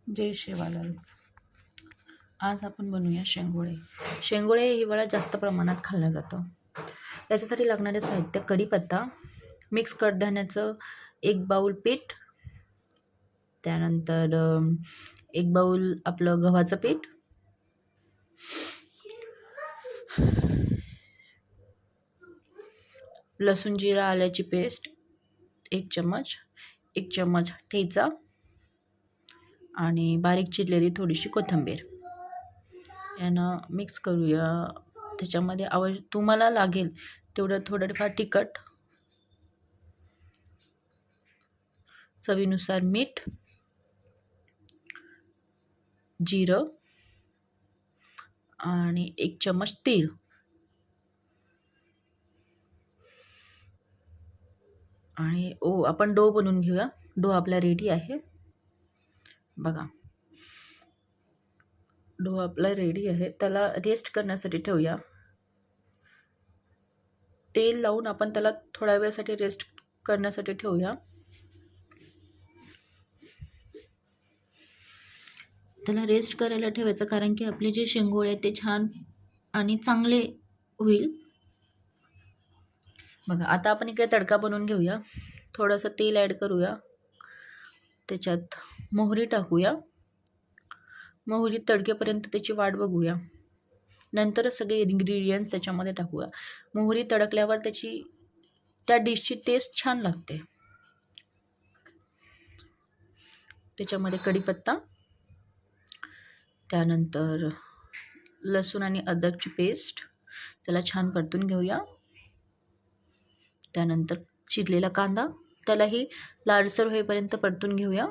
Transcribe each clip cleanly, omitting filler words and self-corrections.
जय शेवालाल. आज आपण बनवूया शेंगोळे. शेंगोळे हे हिवाळ्यात जास्त प्रमाणात खाल्लं जातं. याच्यासाठी लागणारे साहित्य: कढीपत्ता, मिक्स कडधान्याचं 1 बाऊल पीठ, त्यानंतर 1 बाऊल आपलं गव्हाचं पीठ, लसूण जिरा आल्याची पेस्ट 1 चम्मच, 1 चम्मच ठेचा आणि बारीक चिरलेली थोडीशी कोथिंबीर. यानं मिक्स करूया. त्याच्यामध्ये तुम्हाला लागेल तेवढं थोडंफार तिखट, चवीनुसार मीठ, जिरं आणि 1 चम्मच तीळ. आणि आपण डो बनवून घेऊया. डो आपला रेडी आहे. बघा, डो आपला रेडी आहे. त्याला रेस्ट करण्यासाठी ठेवूया. तेल लावून आपण त्याला थोड्या वेळासाठी रेस्ट करण्यासाठी ठेवूया. त्याला रेस्ट करायला ठेवायचं कारण की आपले जे शेंगोळे आहेत ते छान आणि चांगले होईल. बघा, आता आपण इकडे तडका बनवून घेऊया. थोडंसं तेल ॲड करूया. त्याच्यात मोहरी टाकूया. मोहरी तडकेपर्यंत त्याची वाट बघूया. नंतरच सगळे इन्ग्रेडियंट्स त्याच्यामध्ये टाकूया. मोहरी तडकल्यावर त्या डिशची टेस्ट छान लागते. त्याच्यामध्ये कढीपत्ता, त्यानंतर लसूण आणि अद्रकची पेस्ट, त्याला छान परतून घेऊया. त्यानंतर चिरलेला कांदा, त्यालाही लालसर होईपर्यंत परतून घेऊया.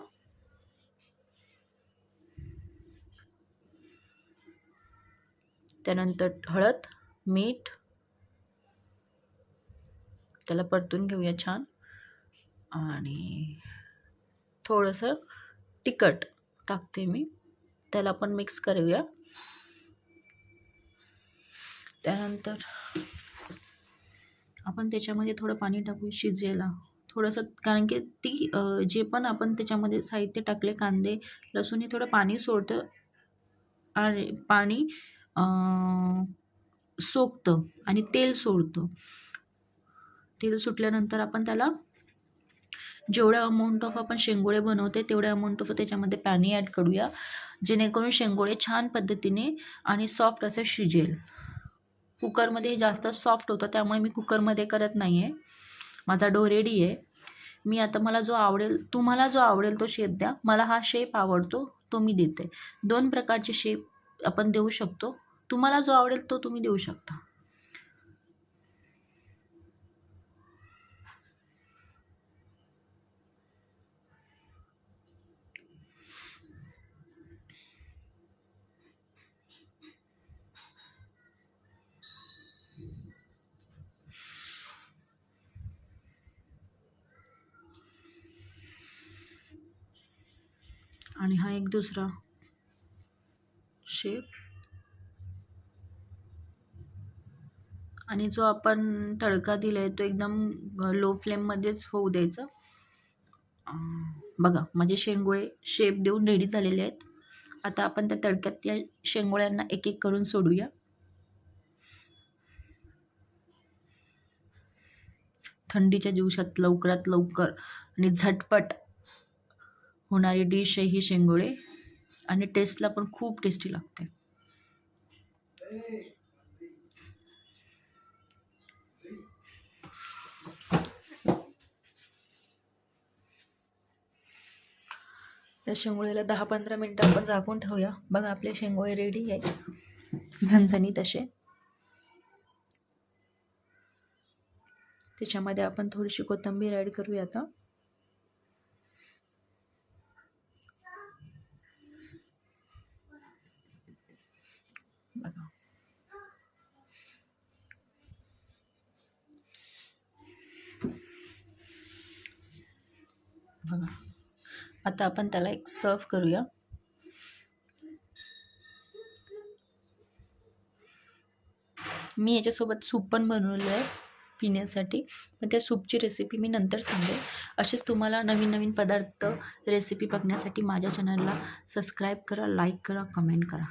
त्यानंतर हळद, मीठ, त्याला परतून घेऊया छान. आणि थोडंसं तिखट टाकते मी. त्याला पण मिक्स करूया. त्यानंतर आपण त्याच्यामध्ये थोडं पाणी टाकू शिजायला थोडंसं, कारण की जे पण आपण त्याच्यामध्ये साहित्य टाकले, कांदे लसूण, हे थोडं पाणी सोडतं आणि पाणी सोकतं आणि तेल सोडतं. तेल सुटल्यानंतर आपण त्याला जेवढ्या अमाऊंट ऑफ आपण शेंगोळे बनवते तेवढ्या अमाऊंट ऑफ त्याच्यामध्ये पाणी ॲड करूया, जेणेकरून शेंगोळे छान पद्धतीने आणि सॉफ्ट असं शिजेल. कुकरमध्ये जास्त सॉफ्ट होतं, त्यामुळे मी कुकरमध्ये करत नाही आहे. माझा डो रेडी आहे. मी आता तुम्हाला जो आवडेल तो शेप द्या. मला हा शेप आवडतो तो मी देते. 2 प्रकारचे शेप आपण देऊ शकतो. तुम्हाला जो आवडेल तो तुम्ही देऊ शकता. आणि हा एक दुसरा शेप. आणि जो आपण तडका दिलाय तो एकदम लो फ्लेममध्येच होऊ द्यायचा. बघा, माझे शेंगोळे शेप देऊन रेडी झालेले आहेत. आता आपण त्या तडक्यात या शेंगोळ्यांना एक एक करून सोडूया. थंडीच्या दिवसात लवकरात लवकर आणि झटपट होणारी डिश आहे ही शेंगोळे, आणि टेस्टला पण खूप टेस्टी लागते. त्या शेंगोळ्याला 10-15 मिनटं आपण झाकून ठेवूया. बघा, आपले शेंगोळे रेडी आहेत, झणझणीत असे. त्याच्यामध्ये आपण थोडीशी कोथिंबीर ॲड करूया आता. बघा, आता आपण त्याला एक सर्व करूया. मी याच्यासोबत सूप पण बनवलेलं आहे. पिण्यासाठी. पण त्या सूपची रेसिपी मी नंतर सांगेन. असेच तुम्हाला नवीन नवीन पदार्थ रेसिपी बघण्यासाठी माझ्या चॅनलला सबस्क्राईब करा, लाईक करा, कमेंट करा.